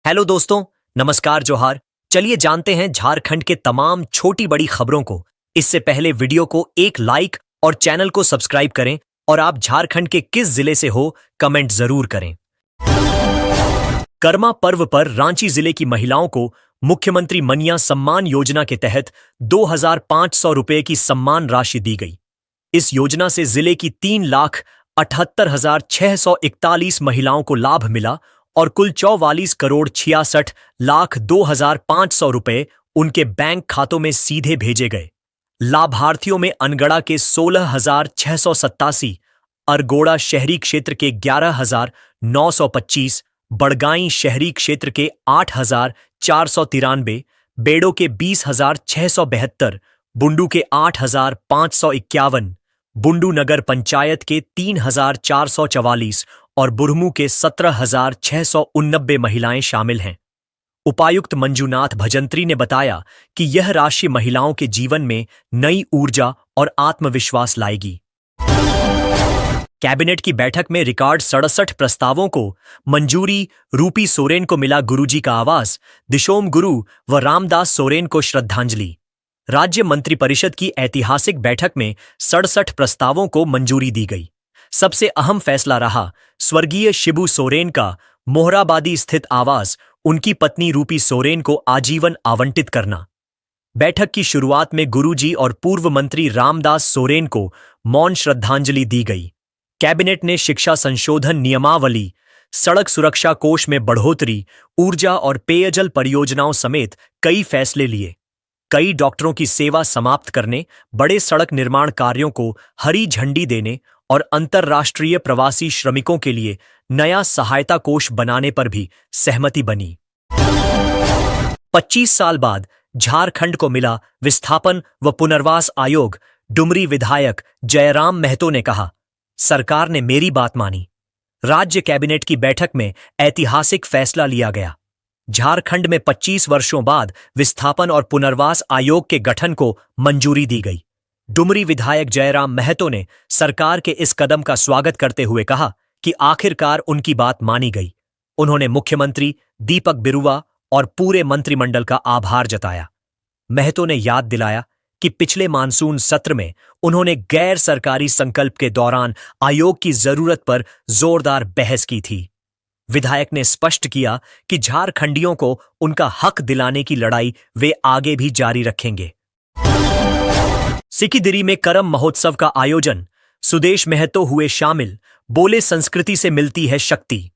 Hello दोस्तों, नमस्कार जोहार। चलिए जानते हैं झारखंड के तमाम छोटी बड़ी खबरों को। इससे पहले वीडियो को एक लाइक और चैनल को सब्सक्राइब करें और आप झारखंड के किस जिले से हो कमेंट जरूर करें। करमा पर्व पर रांची जिले की महिलाओं को मुख्यमंत्री मनिया सम्मान योजना के तहत 2,500 रुपए की सम्मान राशि दी गई। इस योजना से जिले की 3,78,641 महिलाओं को लाभ मिला और कुल 44,66,02,500 रुपए उनके बैंक खातों में सीधे भेजे गए। लाभार्थियों में अनगढ़ा के 16,687, अरगोड़ा शहरी क्षेत्र के 11,925, बड़गाई शहरी क्षेत्र के 8,493, बेड़ो के 20,672, बुंडू के 8,551, बुंडू नगर पंचायत के 3,444 और बुरमू के 17,689 महिलाएं शामिल हैं। उपायुक्त मंजूनाथ भजंत्री ने बताया कि यह राशि महिलाओं के जीवन में नई ऊर्जा और आत्मविश्वास लाएगी। कैबिनेट की बैठक में रिकॉर्ड 67 प्रस्तावों को मंजूरी। रूपी सोरेन को मिला गुरुजी का आवास, दिशोम गुरु व रामदास सोरेन को श्रद्धांजलि। राज्य मंत्रिपरिषद की ऐतिहासिक बैठक में 67 प्रस्तावों को मंजूरी दी गई। सबसे अहम फैसला रहा स्वर्गीय शिबू सोरेन का मोहराबादी स्थित आवास उनकी पत्नी रूपी सोरेन को आजीवन आवंटित करना। बैठक की शुरुआत में गुरुजी और पूर्व मंत्री रामदास सोरेन को मौन श्रद्धांजलि दी गई। कैबिनेट ने शिक्षा संशोधन नियमावली, सड़क सुरक्षा कोष में बढ़ोतरी, ऊर्जा और पेयजल परियोजनाओं समेत कई फैसले लिए। कई डॉक्टरों की सेवा समाप्त करने, बड़े सड़क निर्माण कार्यों को हरी झंडी देने और अंतर्राष्ट्रीय प्रवासी श्रमिकों के लिए नया सहायता कोष बनाने पर भी सहमति बनी। 25 साल बाद झारखंड को मिला विस्थापन व पुनर्वास आयोग। डुमरी विधायक जयराम महतो ने कहा, सरकार ने मेरी बात मानी। राज्य कैबिनेट की बैठक में ऐतिहासिक फैसला लिया गया। झारखंड में 25 वर्षों बाद विस्थापन और पुनर्वास आयोग के गठन को मंजूरी दी गई। डुमरी विधायक जयराम महतो ने सरकार के इस कदम का स्वागत करते हुए कहा कि आखिरकार उनकी बात मानी गई। उन्होंने मुख्यमंत्री दीपक बिरुवा और पूरे मंत्रिमंडल का आभार जताया। महतो ने याद दिलाया कि पिछले मानसून सत्र में उन्होंने गैर सरकारी संकल्प के दौरान आयोग की जरूरत पर जोरदार बहस की थी। विधायक ने स्पष्ट किया कि झारखंडियों को उनका हक दिलाने की लड़ाई वे आगे भी जारी रखेंगे। सिकिदिरी में करम महोत्सव का आयोजन, सुदेश महतो हुए शामिल, बोले संस्कृति से मिलती है शक्ति।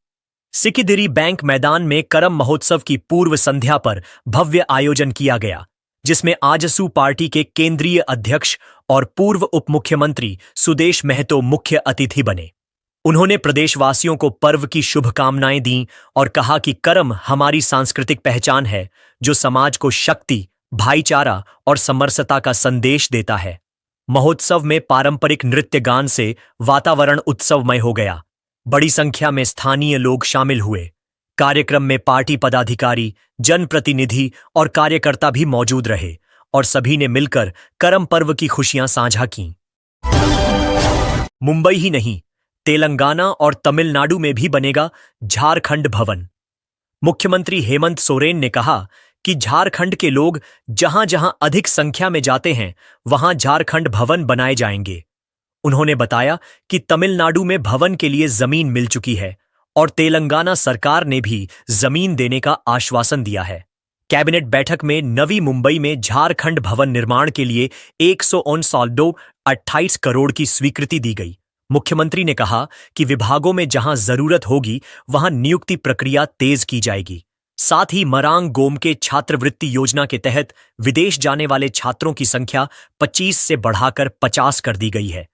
सिकिदिरी बैंक मैदान में करम महोत्सव की पूर्व संध्या पर भव्य आयोजन किया गया, जिसमें आजसू पार्टी के केंद्रीय अध्यक्ष और पूर्व उप मुख्यमंत्री सुदेश महतो मुख्य अतिथि बने। उन्होंने प्रदेशवासियों को पर्व की शुभकामनाएं दी और कहा कि करम हमारी सांस्कृतिक पहचान है, जो समाज को शक्ति, भाईचारा और समरसता का संदेश देता है। महोत्सव में पारंपरिक नृत्य गान से वातावरण उत्सवमय हो गया। बड़ी संख्या में स्थानीय लोग शामिल हुए। कार्यक्रम में पार्टी पदाधिकारी, जनप्रतिनिधि और कार्यकर्ता भी मौजूद रहे और सभी ने मिलकर करम पर्व की खुशियां साझा कीं। मुंबई ही नहीं, तेलंगाना और तमिलनाडु में भी बनेगा झारखंड भवन। मुख्यमंत्री हेमंत सोरेन ने कहा कि झारखंड के लोग जहां जहां अधिक संख्या में जाते हैं, वहां झारखंड भवन बनाए जाएंगे। उन्होंने बताया कि तमिलनाडु में भवन के लिए जमीन मिल चुकी है और तेलंगाना सरकार ने भी जमीन देने का आश्वासन दिया है। कैबिनेट बैठक में नवी मुंबई में झारखंड भवन निर्माण के लिए 129 करोड़ की स्वीकृति दी गई। मुख्यमंत्री ने कहा कि विभागों में जहां जरूरत होगी वहां नियुक्ति प्रक्रिया तेज की जाएगी। साथ ही मरांग गोमके छात्रवृत्ति योजना के तहत विदेश जाने वाले छात्रों की संख्या 25 से बढ़ाकर 50 कर दी गई है।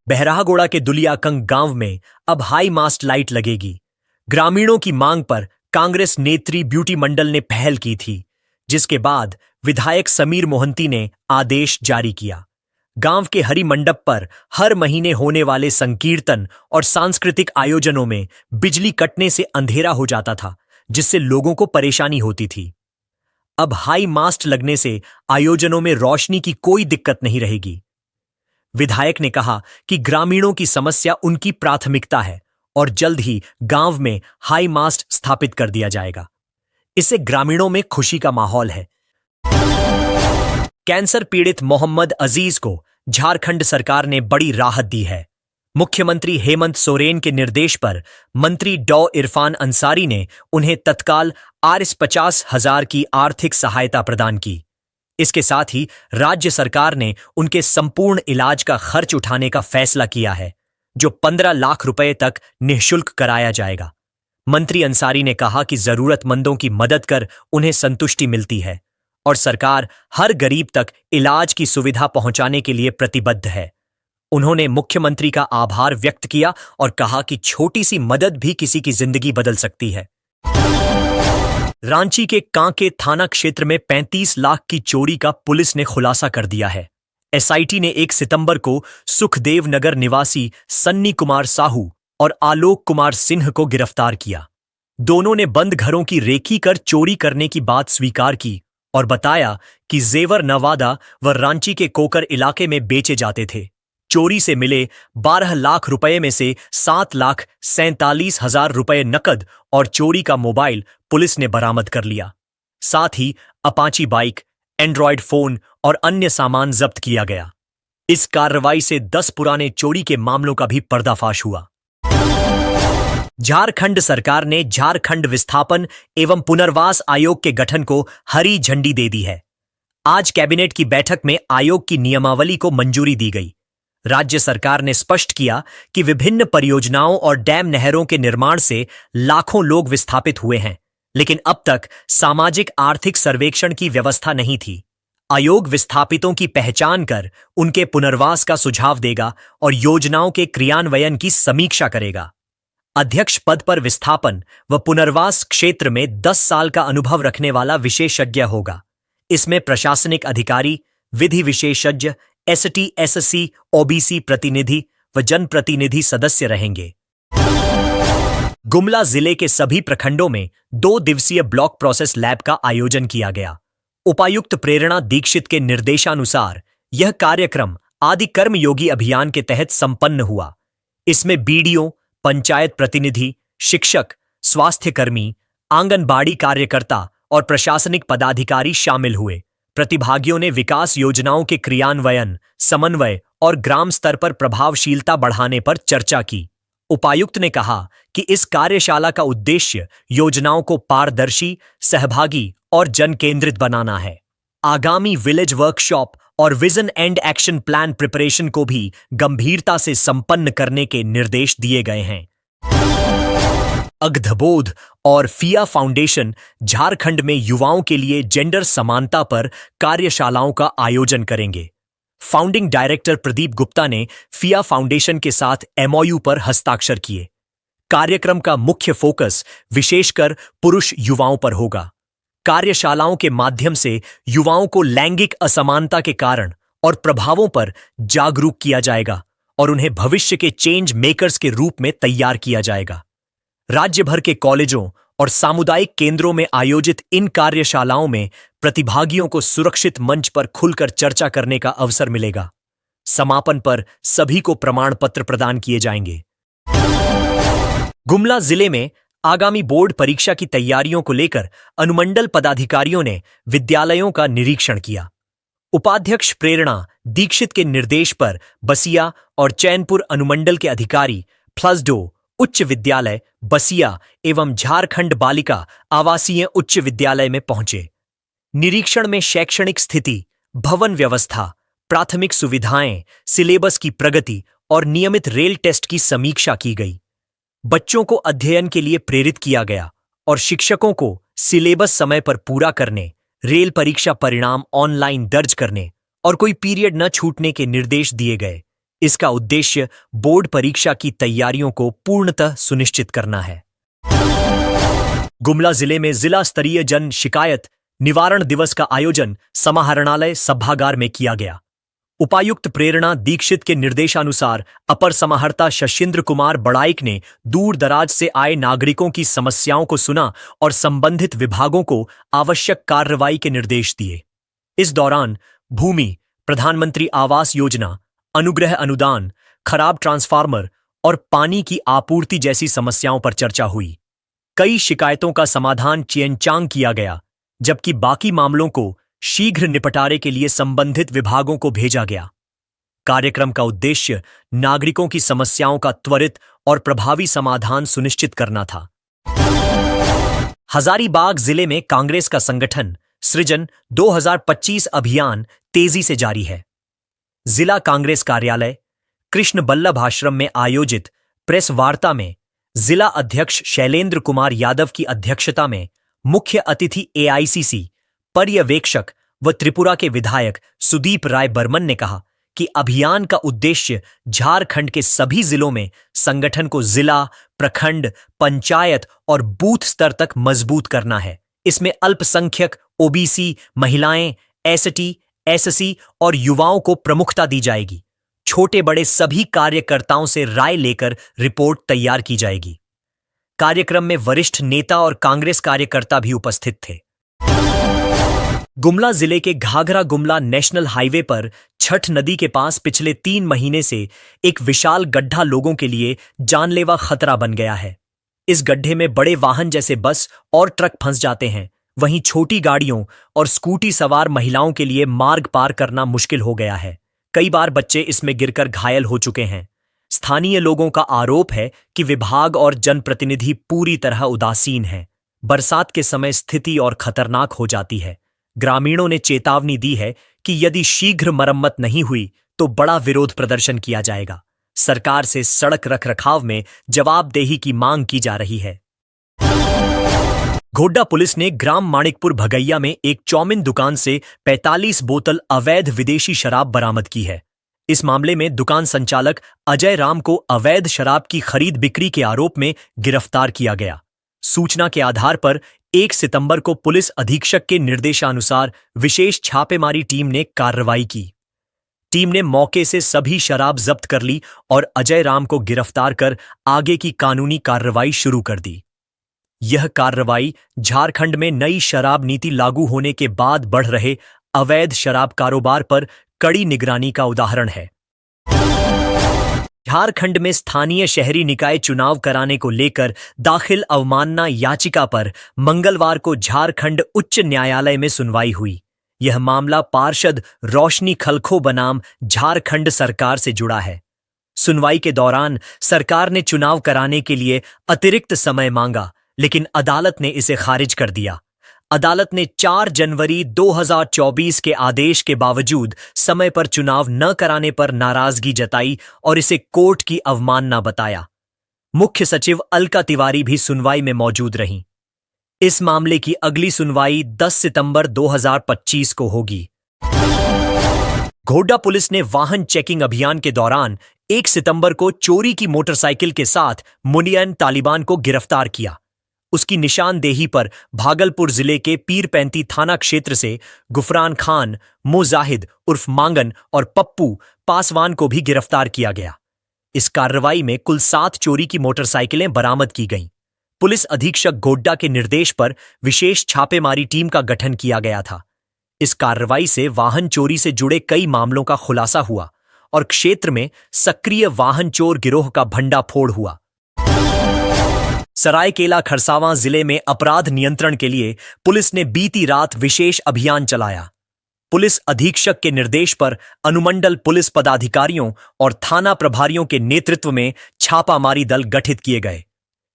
बहरागोड़ा के दुलियाकंग गांव में अब हाई मास्ट लाइट लगेगी। ग्रामीणों की मांग पर कांग्रेस नेत्री ब्यूटी मंडल ने पहल की थी, जिसके बाद विधायक समीर मोहंती ने आदेश जारी किया। गांव के हरि मंडप पर हर महीने होने वाले संकीर्तन और सांस्कृतिक आयोजनों में बिजली कटने से अंधेरा हो जाता था, जिससे लोगों को परेशानी होती थी। अब हाई मास्ट लगने से आयोजनों में रोशनी की कोई दिक्कत नहीं रहेगी। विधायक ने कहा कि ग्रामीणों की समस्या उनकी प्राथमिकता है और जल्द ही गांव में हाई मास्ट स्थापित कर दिया जाएगा। इससे ग्रामीणों में खुशी का माहौल है। कैंसर पीड़ित मोहम्मद अजीज को झारखंड सरकार ने बड़ी राहत दी है। मुख्यमंत्री हेमंत सोरेन के निर्देश पर मंत्री डॉ इरफान अंसारी ने उन्हें तत्काल Rs50,000 की आर्थिक सहायता प्रदान की। इसके साथ ही राज्य सरकार ने उनके संपूर्ण इलाज का खर्च उठाने का फैसला किया है, जो 15 लाख रुपए तक निःशुल्क कराया जाएगा। मंत्री अंसारी ने कहा कि जरूरतमंदों की मदद कर उन्हें संतुष्टि मिलती है और सरकार हर गरीब तक इलाज की सुविधा पहुंचाने के लिए प्रतिबद्ध है। उन्होंने मुख्यमंत्री का आभार व्यक्त किया और कहा कि छोटी सी मदद भी किसी की जिंदगी बदल सकती है। रांची के कांके थाना क्षेत्र में 35 लाख की चोरी का पुलिस ने खुलासा कर दिया है। एसआईटी ने 1 सितंबर को सुखदेव नगर निवासी सन्नी कुमार साहू और आलोक कुमार सिंह को गिरफ्तार किया। दोनों ने बंद घरों की रेकी कर चोरी करने की बात स्वीकार की और बताया कि जेवर नवादा व रांची के कोकर इलाके में बेचे जाते थे। चोरी से मिले 12 लाख रुपए में से 7,47,000 रुपए नकद और चोरी का मोबाइल पुलिस ने बरामद कर लिया। साथ ही अपाची बाइक, एंड्रॉयड फोन और अन्य सामान जब्त किया गया। इस कार्रवाई से 10 पुराने चोरी के मामलों का भी पर्दाफाश हुआ। झारखंड सरकार ने झारखंड विस्थापन एवं पुनर्वास आयोग के गठन को हरी झंडी दे दी है। आज कैबिनेट की बैठक में आयोग की नियमावली को मंजूरी दी गई। राज्य सरकार ने स्पष्ट किया कि विभिन्न परियोजनाओं और डैम नहरों के निर्माण से लाखों लोग विस्थापित हुए हैं, लेकिन अब तक सामाजिक आर्थिक सर्वेक्षण की व्यवस्था नहीं थी। आयोग विस्थापितों की पहचान कर उनके पुनर्वास का सुझाव देगा और योजनाओं के क्रियान्वयन की समीक्षा करेगा। अध्यक्ष पद पर विस्थापन व पुनर्वास क्षेत्र में 10 साल का अनुभव रखने वाला विशेषज्ञ होगा। इसमें प्रशासनिक अधिकारी, विधि विशेषज्ञ, एसटी, एससी, ओबीसी प्रतिनिधि व जनप्रतिनिधि सदस्य रहेंगे। गुमला जिले के सभी प्रखंडों में 2 दिवसीय ब्लॉक प्रोसेस लैब का आयोजन किया गया। उपायुक्त प्रेरणा दीक्षित के निर्देशानुसार यह कार्यक्रम आदि कर्मयोगी अभियान के तहत संपन्न हुआ। इसमें बीडीओ, पंचायत प्रतिनिधि, शिक्षक, स्वास्थ्यकर्मी, आंगनबाड़ी कार्यकर्ता और प्रशासनिक पदाधिकारी शामिल हुए। प्रतिभागियों ने विकास योजनाओं के क्रियान्वयन, समन्वय और ग्राम स्तर पर प्रभावशीलता बढ़ाने पर चर्चा की। उपायुक्त ने कहा कि इस कार्यशाला का उद्देश्य योजनाओं को पारदर्शी, सहभागी और जन केंद्रित बनाना है। आगामी विलेज वर्कशॉप और vision and action plan preparation को भी गंभीरता से संपन्न करने के निर्देश दिए गए हैं। अग्धबोध और फिया फाउंडेशन झारखंड में युवाओं के लिए जेंडर समानता पर कार्यशालाओं का आयोजन करेंगे। फाउंडिंग डायरेक्टर प्रदीप गुप्ता ने फिया फाउंडेशन के साथ एमओयू पर हस्ताक्षर किए। कार्यक्रम का मुख्य फोकस विशेषकर पुरुष युवाओं पर होगा। कार्यशालाओं के माध्यम से युवाओं को लैंगिक असमानता के कारण और प्रभावों पर जागरूक किया जाएगा और उन्हें भविष्य के चेंज मेकर्स के रूप में तैयार किया जाएगा। राज्य भर के कॉलेजों और सामुदायिक केंद्रों में आयोजित इन कार्यशालाओं में प्रतिभागियों को सुरक्षित मंच पर खुलकर चर्चा करने का अवसर मिलेगा। समापन पर सभी को प्रमाण पत्र प्रदान किए जाएंगे। गुमला जिले में आगामी बोर्ड परीक्षा की तैयारियों को लेकर अनुमंडल पदाधिकारियों ने विद्यालयों का निरीक्षण किया। उपाध्यक्ष प्रेरणा दीक्षित के निर्देश पर बसिया और चैनपुर अनुमंडल के अधिकारी फ्लसडो उच्च विद्यालय बसिया एवं झारखंड बालिका आवासीय उच्च विद्यालय में पहुंचे। निरीक्षण में शैक्षणिक स्थिति, भवन व्यवस्था, प्राथमिक सुविधाएं, सिलेबस की प्रगति और नियमित रेल टेस्ट की समीक्षा की गई। बच्चों को अध्ययन के लिए प्रेरित किया गया और शिक्षकों को सिलेबस समय पर पूरा करने, रेल परीक्षा परिणाम ऑनलाइन दर्ज करने और कोई पीरियड न छूटने के निर्देश दिए गए। इसका उद्देश्य बोर्ड परीक्षा की तैयारियों को पूर्णतः सुनिश्चित करना है। गुमला जिले में जिला स्तरीय जन शिकायत निवारण दिवस का आयोजन समाहरणालय सभागार में किया गया। उपायुक्त प्रेरणा दीक्षित के निर्देशानुसार अपर समाहर्ता शशिंद्र कुमार बड़ाइक ने दूर दराज से आए नागरिकों की समस्याओं को सुना और संबंधित विभागों को आवश्यक कार्रवाई के निर्देश दिए। इस दौरान भूमि, प्रधानमंत्री आवास योजना, अनुग्रह अनुदान, खराब ट्रांसफार्मर और पानी की आपूर्ति जैसी समस्याओं पर चर्चा हुई। कई शिकायतों का समाधान चेनचांग किया गया, जबकि बाकी मामलों को शीघ्र निपटारे के लिए संबंधित विभागों को भेजा गया। कार्यक्रम का उद्देश्य नागरिकों की समस्याओं का त्वरित और प्रभावी समाधान सुनिश्चित करना था। हजारीबाग जिले में कांग्रेस का संगठन सृजन 2025 अभियान तेजी से जारी है। जिला कांग्रेस कार्यालय कृष्ण बल्लभ आश्रम में आयोजित प्रेस वार्ता में जिला अध्यक्ष शैलेंद्र कुमार यादव की अध्यक्षता में मुख्य अतिथि एआईसीसी पर्यवेक्षक व त्रिपुरा के विधायक सुदीप राय बर्मन ने कहा कि अभियान का उद्देश्य झारखंड के सभी जिलों में संगठन को जिला, प्रखंड, पंचायत और बूथ स्तर तक मजबूत करना है। इसमें अल्पसंख्यक, ओबीसी, महिलाएं, एसटी, एससी और युवाओं को प्रमुखता दी जाएगी। छोटे बड़े सभी कार्यकर्ताओं से राय लेकर रिपोर्ट तैयार की जाएगी। कार्यक्रम में वरिष्ठ नेता और कांग्रेस कार्यकर्ता भी उपस्थित थे। गुमला जिले के घाघरा गुमला नेशनल हाईवे पर छठ नदी के पास पिछले 3 महीने से एक विशाल गड्ढा लोगों के लिए जानलेवा खतरा बन गया है। इस गड्ढे में बड़े वाहन जैसे बस और ट्रक फंस जाते हैं, वहीं छोटी गाड़ियों और स्कूटी सवार महिलाओं के लिए मार्ग पार करना मुश्किल हो गया है। कई बार बच्चे इसमें गिरकर घायल हो चुके हैं। स्थानीय लोगों का आरोप है कि विभाग और जनप्रतिनिधि पूरी तरह उदासीन हैं। बरसात के समय स्थिति और खतरनाक हो जाती है। ग्रामीणों ने चेतावनी दी है कि यदि शीघ्र मरम्मत नहीं हुई तो बड़ा विरोध प्रदर्शन किया जाएगा। सरकार से सड़क रखरखाव में जवाबदेही की मांग की जा रही है। गोड्डा पुलिस ने ग्राम माणिकपुर भगैया में एक चौमिन दुकान से 45 बोतल अवैध विदेशी शराब बरामद की है। इस मामले में दुकान संचालक अजय राम को अवैध शराब की खरीद बिक्री के आरोप में गिरफ्तार किया गया। सूचना के आधार पर 1 सितंबर को पुलिस अधीक्षक के निर्देशानुसार विशेष छापेमारी टीम ने कार्रवाई की। टीम ने मौके से सभी शराब जब्त कर ली और अजय राम को गिरफ्तार कर आगे की कानूनी कार्रवाई शुरू कर दी। यह कार्रवाई झारखंड में नई शराब नीति लागू होने के बाद बढ़ रहे अवैध शराब कारोबार पर कड़ी निगरानी का उदाहरण है। झारखंड में स्थानीय शहरी निकाय चुनाव कराने को लेकर दाखिल अवमानना याचिका पर मंगलवार को झारखंड उच्च न्यायालय में सुनवाई हुई। यह मामला पार्षद रोशनी खलखो बनाम झारखंड सरकार से जुड़ा है। सुनवाई के दौरान सरकार ने चुनाव कराने के लिए अतिरिक्त समय मांगा, लेकिन अदालत ने इसे खारिज कर दिया। अदालत ने 4 जनवरी 2024 के आदेश के बावजूद समय पर चुनाव न कराने पर नाराजगी जताई और इसे कोर्ट की अवमानना बताया। मुख्य सचिव अलका तिवारी भी सुनवाई में मौजूद रहीं। इस मामले की अगली सुनवाई 10 सितंबर 2025 को होगी। गोड्डा पुलिस ने वाहन चेकिंग अभियान के दौरान 1 सितंबर को चोरी की मोटरसाइकिल के साथ मुनियन तालिबान को गिरफ्तार किया। उसकी निशानदेही पर भागलपुर जिले के पीरपैंती थाना क्षेत्र से गुफरान खान, मुजाहिद उर्फ मांगन और पप्पू पासवान को भी गिरफ्तार किया गया। इस कार्रवाई में कुल 7 चोरी की मोटरसाइकिलें बरामद की गईं। पुलिस अधीक्षक गोड्डा के निर्देश पर विशेष छापेमारी टीम का गठन किया गया था। इस कार्रवाई से वाहन चोरी से जुड़े कई मामलों का खुलासा हुआ और क्षेत्र में सक्रिय वाहन चोर गिरोह का भंडाफोड़ हुआ। सरायकेला खरसावां जिले में अपराध नियंत्रण के लिए पुलिस ने बीती रात विशेष अभियान चलाया। पुलिस अधीक्षक के निर्देश पर अनुमंडल पुलिस पदाधिकारियों और थाना प्रभारियों के नेतृत्व में छापामारी दल गठित किए गए।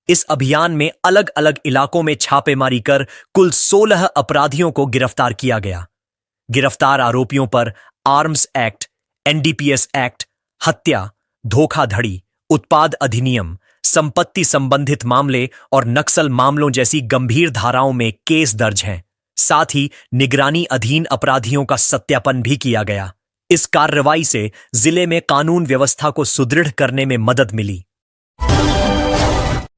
इस अभियान में अलग अलग इलाकों में छापेमारी कर कुल 16 अपराधियों को गिरफ्तार किया गया। गिरफ्तार आरोपियों पर आर्म्स एक्ट, एनडीपीएस एक्ट, हत्या, धोखाधड़ी, उत्पाद अधिनियम, संपत्ति संबंधित मामले और नक्सल मामलों जैसी गंभीर धाराओं में केस दर्ज हैं। साथ ही निगरानी अधीन अपराधियों का सत्यापन भी किया गया। इस कार्रवाई से जिले में कानून व्यवस्था को सुदृढ़ करने में मदद मिली।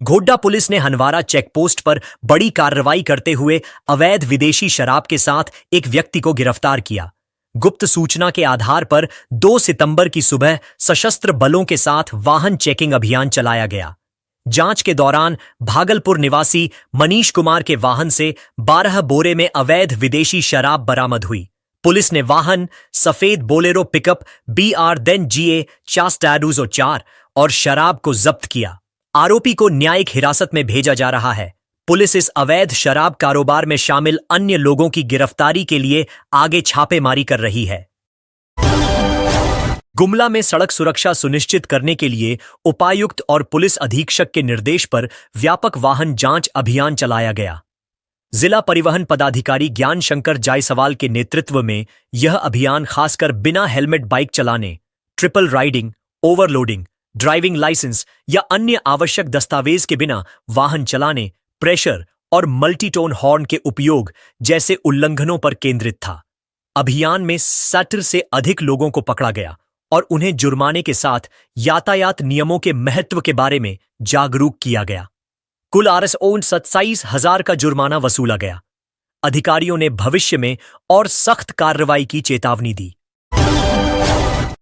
गोड्डा पुलिस ने हनवारा चेकपोस्ट पर बड़ी कार्रवाई करते हुए अवैध विदेशी शराब के साथ एक व्यक्ति को गिरफ्तार किया। गुप्त सूचना के आधार पर 2 सितंबर की सुबह सशस्त्र बलों के साथ वाहन चेकिंग अभियान चलाया गया। जांच के दौरान भागलपुर निवासी मनीष कुमार के वाहन से 12 बोरे में अवैध विदेशी शराब बरामद हुई। पुलिस ने वाहन सफेद बोलेरो पिकअप BR10GA 4 4 और शराब को जब्त किया। आरोपी को न्यायिक हिरासत में भेजा जा रहा है। पुलिस इस अवैध शराब कारोबार में शामिल अन्य लोगों की गिरफ्तारी के लिए आगे छापेमारी कर रही है। गुमला में सड़क सुरक्षा सुनिश्चित करने के लिए उपायुक्त और पुलिस अधीक्षक के निर्देश पर व्यापक वाहन जांच अभियान चलाया गया। जिला परिवहन पदाधिकारी ज्ञान शंकर जायसवाल के नेतृत्व में यह अभियान खासकर बिना हेलमेट बाइक चलाने, triple riding, overloading, driving licence या अन्य आवश्यक दस्तावेज के बिना वाहन चलाने, प्रेशर और मल्टीटोन हॉर्न के उपयोग जैसे उल्लंघनों पर केंद्रित था। अभियान में 60 से अधिक लोगों को पकड़ा गया और उन्हें जुर्माने के साथ यातायात नियमों के महत्व के बारे में जागरूक किया गया। कुल RSO 27,000 का जुर्माना वसूला गया। अधिकारियों ने भविष्य में और सख्त कार्रवाई की चेतावनी दी।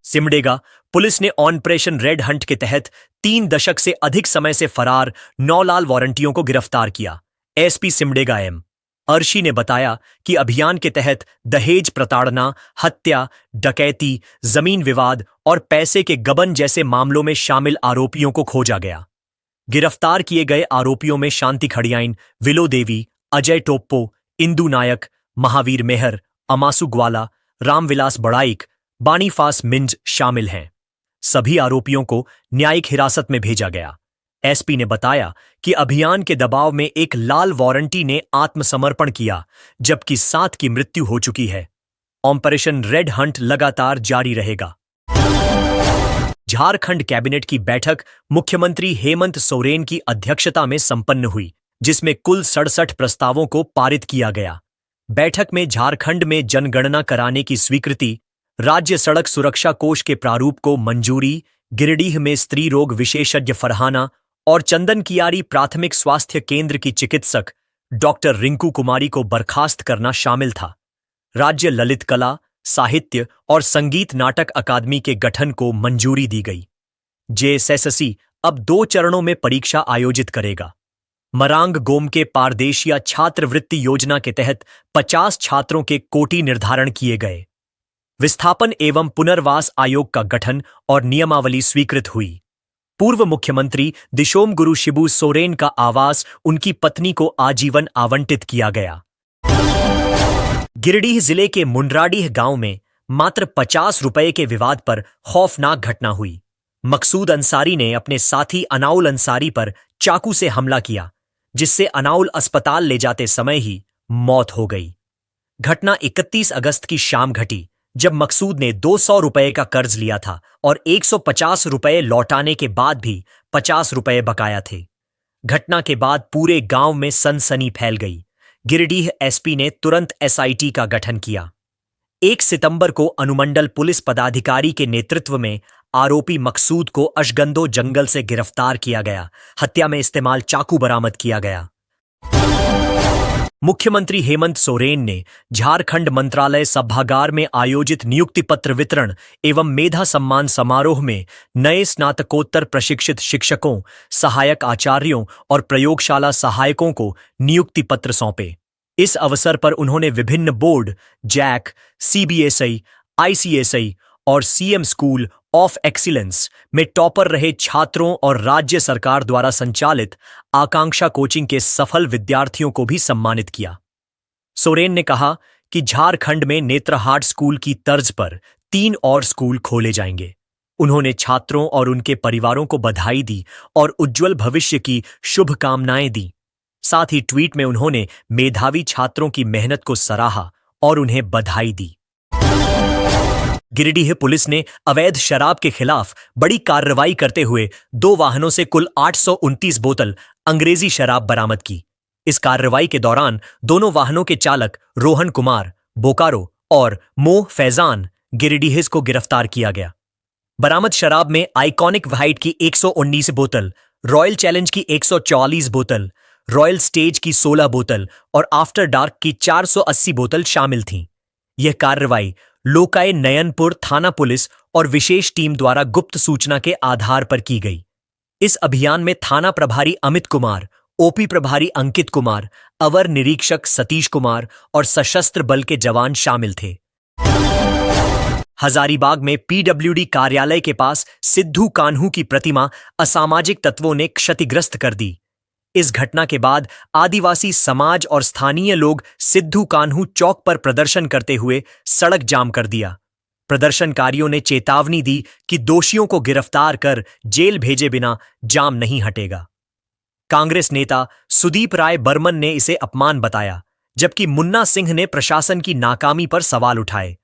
सिमडेगा पुलिस ने ऑपरेशन रेड हंट के तहत 3 दशक से अधिक समय से फरार 9 लाल वारंटियों को गिरफ्तार किया। एसपी सिमडेगा एम अर्शी ने बताया कि अभियान के तहत दहेज प्रताड़ना, हत्या, डकैती, जमीन विवाद और पैसे के गबन जैसे मामलों में शामिल आरोपियों को खोजा गया। गिरफ्तार किए गए आरोपियों में शांति खड़ियाइन, विलो देवी, अजय टोप्पो, इंदू नायक, महावीर मेहर, अमासु ग्वाला, रामविलास बड़ाइक, बानीफास मिंज शामिल हैं। सभी आरोपियों को न्यायिक हिरासत में भेजा गया। एसपी ने बताया कि अभियान के दबाव में एक लाल वारंटी ने आत्मसमर्पण किया, जबकि 7 की मृत्यु हो चुकी है। ऑपरेशन रेड हंट लगातार जारी रहेगा। झारखंड कैबिनेट की बैठक मुख्यमंत्री हेमंत सोरेन की अध्यक्षता में संपन्न हुई, जिसमें कुल 67 प्रस्तावों को पारित किया गया। बैठक में झारखंड में जनगणना कराने की स्वीकृति, राज्य सड़क सुरक्षा कोष के प्रारूप को मंजूरी, गिरिडीह में स्त्री रोग विशेषज्ञ फरहाना और चंदन कियारी प्राथमिक स्वास्थ्य केंद्र की चिकित्सक डॉक्टर रिंकू कुमारी को बर्खास्त करना शामिल था। राज्य ललित कला, साहित्य और संगीत नाटक अकादमी के गठन को मंजूरी दी गई। JSSC अब 2 चरणों में परीक्षा आयोजित करेगा। मरांग गोम के पारदेशिया छात्रवृत्ति योजना के तहत 50 छात्रों के कोटि निर्धारण किए गए। विस्थापन एवं पुनर्वास आयोग का गठन और नियमावली स्वीकृत हुई। पूर्व मुख्यमंत्री दिशोम गुरु शिबू सोरेन का आवास उनकी पत्नी को आजीवन आवंटित किया गया। गिरिडीह जिले के मुंडराडीह गांव में मात्र 50 रुपए के विवाद पर खौफनाक घटना हुई। मकसूद अंसारी ने अपने साथी अनाउल अंसारी पर चाकू से हमला किया, जिससे अनाउल अस्पताल ले जाते समय ही मौत हो गई। घटना 31 अगस्त की शाम घटी, जब मकसूद ने 200 रुपए का कर्ज लिया था और 150 रुपए लौटाने के बाद भी 50 रुपए बकाया थे। घटना के बाद पूरे गांव में सनसनी फैल गई। गिरिडीह एसपी ने तुरंत SIT का गठन किया। 1 सितंबर को अनुमंडल पुलिस पदाधिकारी के नेतृत्व में आरोपी मकसूद को अशगंदो जंगल से गिरफ्तार किया गया। हत्या में इस्तेमाल चाकू बरामद किया गया। मुख्यमंत्री हेमंत सोरेन ने झारखंड मंत्रालय सभागार में आयोजित नियुक्ति पत्र वितरण एवं मेधा सम्मान समारोह में नए स्नातकोत्तर प्रशिक्षित शिक्षकों, सहायक आचार्यों और प्रयोगशाला सहायकों को नियुक्ति पत्र सौंपे। इस अवसर पर उन्होंने विभिन्न बोर्ड, जैक, CBSI, ICSI और CM स्कूल ऑफ एक्सीलेंस में टॉपर रहे छात्रों और राज्य सरकार द्वारा संचालित आकांक्षा कोचिंग के सफल विद्यार्थियों को भी सम्मानित किया। सोरेन ने कहा कि झारखंड में नेत्रहाट स्कूल की तर्ज पर 3 और स्कूल खोले जाएंगे। उन्होंने छात्रों और उनके परिवारों को बधाई दी और उज्जवल भविष्य की शुभकामनाएं दी। साथ ही ट्वीट में उन्होंने मेधावी छात्रों की मेहनत को सराहा और उन्हें बधाई दी। गिरिडीह पुलिस ने अवैध शराब के खिलाफ बड़ी कार्रवाई करते हुए 2 वाहनों से कुल 829 बोतल अंग्रेजी शराब बरामद की। इस कार्रवाई के दौरान दोनों वाहनों के चालक रोहन कुमार, बोकारो और मोह फैजान, गिरिडीह को गिरफ्तार किया गया। बरामद शराब में आइकॉनिक व्हाइट की 119 बोतल, रॉयल चैलेंज की 144 बोतल, रॉयल स्टेज की 16 बोतल और आफ्टर डार्क की 480 बोतल शामिल थीं। यह कार्रवाई लोकाय नयनपुर थाना पुलिस और विशेष टीम द्वारा गुप्त सूचना के आधार पर की गई। इस अभियान में थाना प्रभारी अमित कुमार, OP प्रभारी अंकित कुमार, अवर निरीक्षक सतीश कुमार और सशस्त्र बल के जवान शामिल थे। हजारीबाग में पीडब्ल्यूडी कार्यालय के पास सिद्धू कान्हू की प्रतिमा असामाजिक तत्वों ने क्षतिग्रस्त कर दी। इस घटना के बाद आदिवासी समाज और स्थानीय लोग सिद्धू कान्हू चौक पर प्रदर्शन करते हुए सड़क जाम कर दिया। प्रदर्शनकारियों ने चेतावनी दी कि दोषियों को गिरफ्तार कर जेल भेजे बिना जाम नहीं हटेगा। कांग्रेस नेता सुदीप राय बर्मन ने इसे अपमान बताया, जबकि मुन्ना सिंह ने प्रशासन की नाकामी पर सवाल उठाए।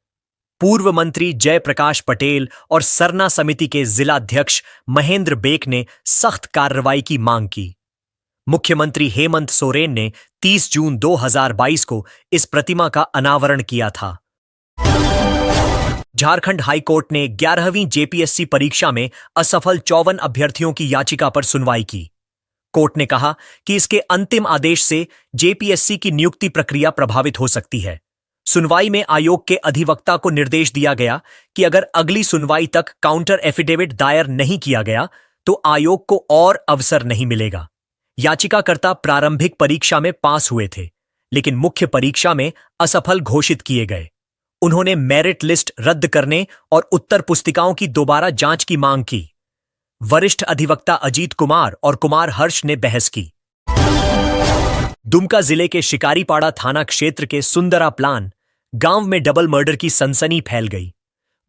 पूर्व मंत्री जयप्रकाश पटेल और सरना समिति के जिलाध्यक्ष महेंद्र बेक ने सख्त कार्रवाई की मांग की। मुख्यमंत्री हेमंत सोरेन ने 30 जून 2022 को इस प्रतिमा का अनावरण किया था। झारखंड हाईकोर्ट ने 11वीं जेपीएससी परीक्षा में असफल 54 अभ्यर्थियों की याचिका पर सुनवाई की। कोर्ट ने कहा कि इसके अंतिम आदेश से जेपीएससी की नियुक्ति प्रक्रिया प्रभावित हो सकती है। सुनवाई में आयोग के अधिवक्ता को निर्देश दिया गया कि अगर अगली सुनवाई तक काउंटर एफिडेविट दायर नहीं किया गया तो आयोग को और अवसर नहीं मिलेगा। याचिकाकर्ता प्रारंभिक परीक्षा में पास हुए थे, लेकिन मुख्य परीक्षा में असफल घोषित किए गए। उन्होंने मेरिट लिस्ट रद्द करने और उत्तर पुस्तिकाओं की दोबारा जांच की मांग की। वरिष्ठ अधिवक्ता अजीत कुमार और कुमार हर्ष ने बहस की। दुमका जिले के शिकारीपाड़ा थाना क्षेत्र के सुंदरा प्लान गांव में डबल मर्डर की सनसनी फैल गई।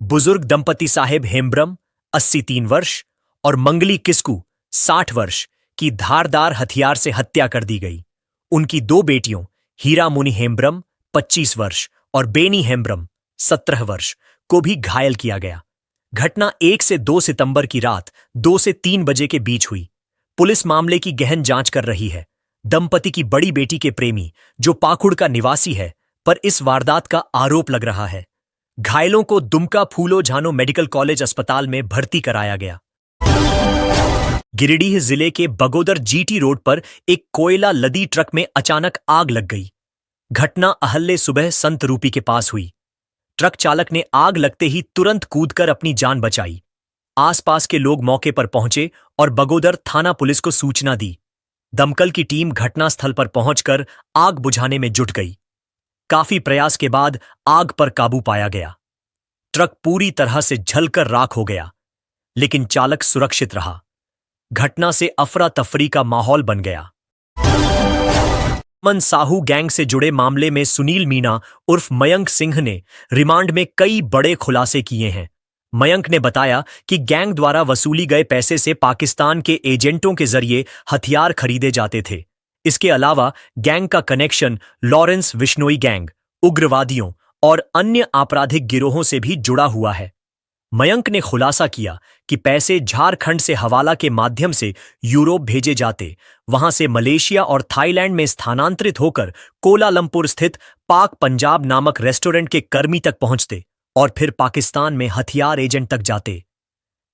बुजुर्ग दंपति साहेब हेम्ब्रम 83 वर्ष और मंगली किस्कू 60 वर्ष की धारदार हथियार से हत्या कर दी गई। उनकी 2 बेटियों हीरा मुनि हेम्ब्रम 25 वर्ष और बेनी हेम्ब्रम 17 वर्ष को भी घायल किया गया। घटना 1 से 2 सितंबर की रात 2 से 3 बजे के बीच हुई। पुलिस मामले की गहन जांच कर रही है। दंपति की बड़ी बेटी के प्रेमी, जो पाकुड़ का निवासी है, पर इस वारदात का आरोप लग रहा है। घायलों को दुमका फूलो झानो मेडिकल कॉलेज अस्पताल में भर्ती कराया गया। गिरिडीह जिले के बगोदर जीटी रोड पर एक कोयला लदी ट्रक में अचानक आग लग गई। घटना अहल्ले सुबह संत रूपी के पास हुई। ट्रक चालक ने आग लगते ही तुरंत कूदकर अपनी जान बचाई। आसपास के लोग मौके पर पहुंचे और बगोदर थाना पुलिस को सूचना दी। दमकल की टीम घटनास्थल पर पहुंचकर आग बुझाने में जुट गई। काफी प्रयास के बाद आग पर काबू पाया गया। ट्रक पूरी तरह से जलकर राख हो गया, लेकिन चालक सुरक्षित रहा। घटना से अफरा तफरी का माहौल बन गया। मन साहू गैंग से जुड़े मामले में सुनील मीणा उर्फ मयंक सिंह ने रिमांड में कई बड़े खुलासे किए हैं। मयंक ने बताया कि गैंग द्वारा वसूली गए पैसे से पाकिस्तान के एजेंटों के जरिए हथियार खरीदे जाते थे। इसके अलावा गैंग का कनेक्शन लॉरेंस विश्नोई गैंग, उग्रवादियों और अन्य आपराधिक गिरोहों से भी जुड़ा हुआ है। मयंक ने खुलासा किया कि पैसे झारखंड से हवाला के माध्यम से यूरोप भेजे जाते, वहां से मलेशिया और थाईलैंड में स्थानांतरित होकर कोलालंपुर स्थित पाक पंजाब नामक रेस्टोरेंट के कर्मी तक पहुंचते और फिर पाकिस्तान में हथियार एजेंट तक जाते।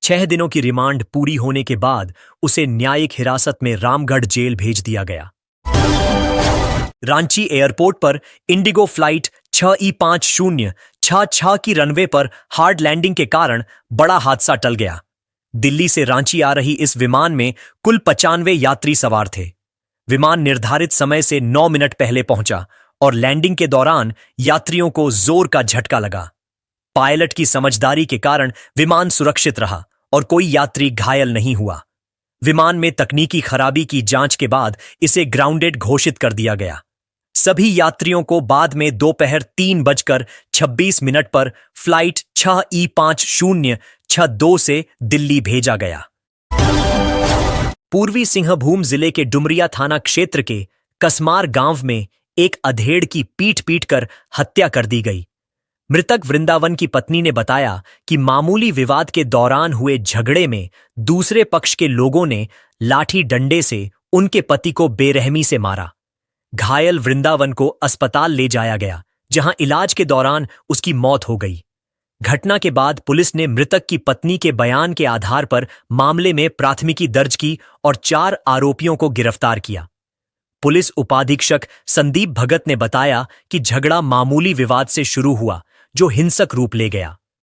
6 दिनों की रिमांड पूरी होने के बाद उसे न्यायिक हिरासत में रामगढ़ जेल भेज दिया गया। रांची एयरपोर्ट पर इंडिगो फ्लाइट 6E506 की रनवे पर हार्ड लैंडिंग के कारण बड़ा हादसा टल गया। दिल्ली से रांची आ रही इस विमान में कुल 95 यात्री सवार थे। विमान निर्धारित समय से 9 मिनट पहले पहुंचा और लैंडिंग के दौरान यात्रियों को जोर का झटका लगा। पायलट की समझदारी के कारण विमान सुरक्षित रहा और कोई यात्री घायल नहीं हुआ। विमान में तकनीकी खराबी की जांच के बाद इसे ग्राउंडेड घोषित कर दिया गया। सभी यात्रियों को बाद में दोपहर 3:26 पर फ्लाइट 6E506 से दिल्ली भेजा गया। पूर्वी सिंहभूम जिले के डुमरिया थाना क्षेत्र के कसमार गांव में एक अधेड़ की पीट पीटकर हत्या कर दी गई। मृतक वृंदावन की पत्नी ने बताया कि मामूली विवाद के दौरान हुए झगड़े में दूसरे पक्ष के लोगों ने लाठी डंडे से उनके पति को बेरहमी से मारा। घायल वृंदावन को अस्पताल ले जाया गया, जहां इलाज के दौरान उसकी मौत हो गई। घटना के बाद पुलिस ने मृतक की पत्नी के बयान के आधार पर मामले में प्राथमिकी दर्ज की और 4 आरोपियों को गिरफ्तार किया। पुलिस उपाधीक्षक संदीप भगत ने बताया कि झगड़ा मामूली विवाद से शुरू हुआ, जो हिंसक रूप ले गया।